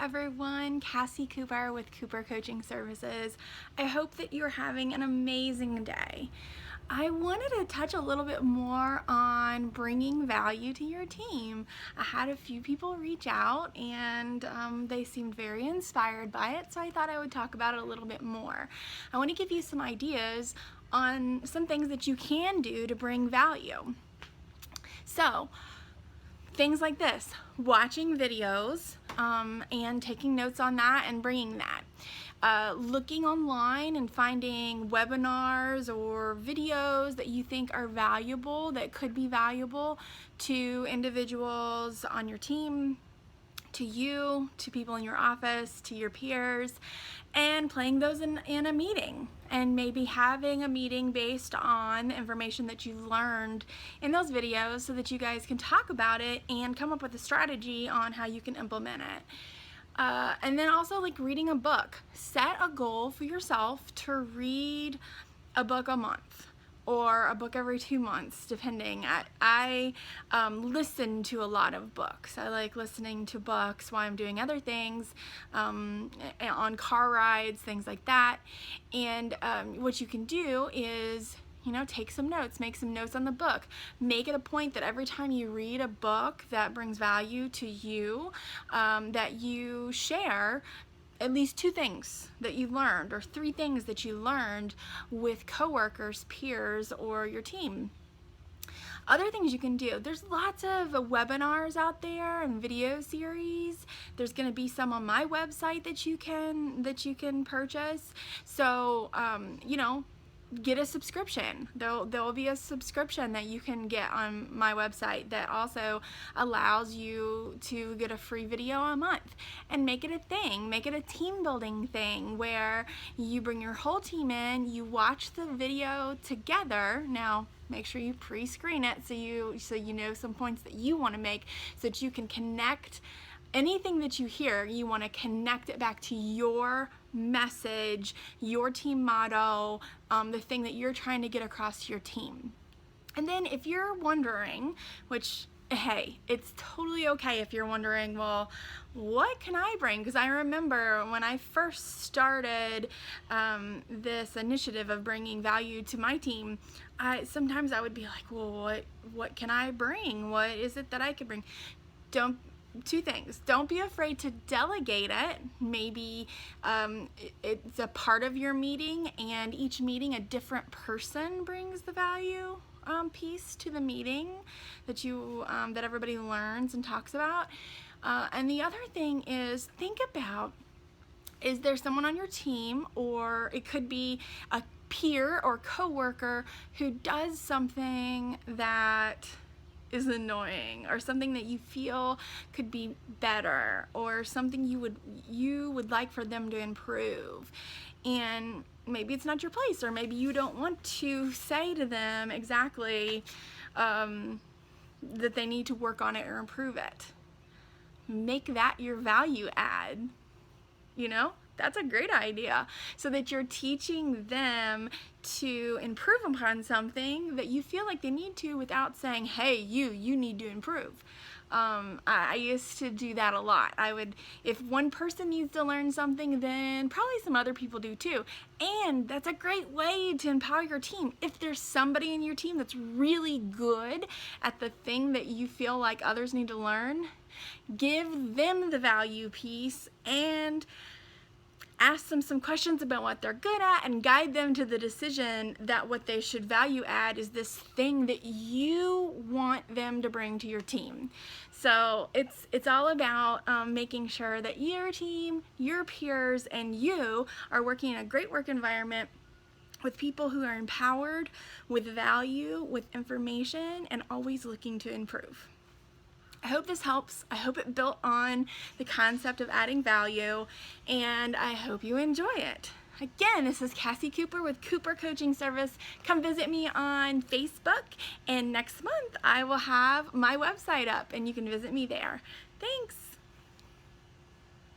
everyone, Cassie Cooper with Cooper Coaching Services. I hope that you're having an amazing day. I wanted to touch a little bit more on bringing value to your team. I had a few people reach out and they seemed very inspired by it, so I thought I would talk about it a little bit more. I want to give you some ideas on some things that you can do to bring value. So, things like this, watching videos and taking notes on that and bringing that. Looking online and finding webinars or videos that you think are valuable, that could be valuable to individuals on your team, to you, to people in your office, to your peers, and playing those in a meeting, and maybe having a meeting based on the information that you've learned in those videos so that you guys can talk about it and come up with a strategy on how you can implement it. And then also like reading a book. Set a goal for yourself to read a book a month or a book every 2 months, depending. I listen to a lot of books. I like listening to books while I'm doing other things, on car rides, things like that. And what you can do is, take some notes, make some notes on the book. Make it a point that every time you read a book that brings value to you, that you share at least 2 things that you learned or 3 things that you learned with coworkers, peers, or your team. Other things you can do, there's lots of webinars out there and video series. There's going to be some on my website that you can purchase. So, get a subscription. There will be a subscription that you can get on my website that also allows you to get a free video a month, and make it a thing. Make it a team building thing where you bring your whole team in, you watch the video together. Now, make sure you pre-screen it so you know some points that you want to make so that you can connect anything that you hear. You want to connect it back to your message, your team motto, the thing that you're trying to get across to your team. And then if you're wondering, which, hey, it's totally okay if you're wondering, well, what can I bring? Because I remember when I first started this initiative of bringing value to my team, sometimes I would be like, well, what can I bring? What is it that I could bring? 2 things. Don't be afraid to delegate it. Maybe it's a part of your meeting, and each meeting a different person brings the value piece to the meeting that that everybody learns and talks about. And the other thing is, think about, is there someone on your team, or it could be a peer or coworker who does something that is annoying, or something that you feel could be better, or something you would like for them to improve, and maybe it's not your place, or maybe you don't want to say to them exactly that they need to work on it or improve it. Make that your value add. That's a great idea, so that you're teaching them to improve upon something that you feel like they need to without saying, hey, you need to improve. I used to do that a lot. If one person needs to learn something, then probably some other people do too. And that's a great way to empower your team. If there's somebody in your team that's really good at the thing that you feel like others need to learn, give them the value piece and ask them some questions about what they're good at, and guide them to the decision that what they should value add is this thing that you want them to bring to your team. So it's all about making sure that your team, your peers, and you are working in a great work environment with people who are empowered, with value, with information, and always looking to improve. I hope this helps. I hope it built on the concept of adding value, and I hope you enjoy it. Again, this is Cassie Cooper with Cooper Coaching Service. Come visit me on Facebook, and next month I will have my website up, and you can visit me there. Thanks.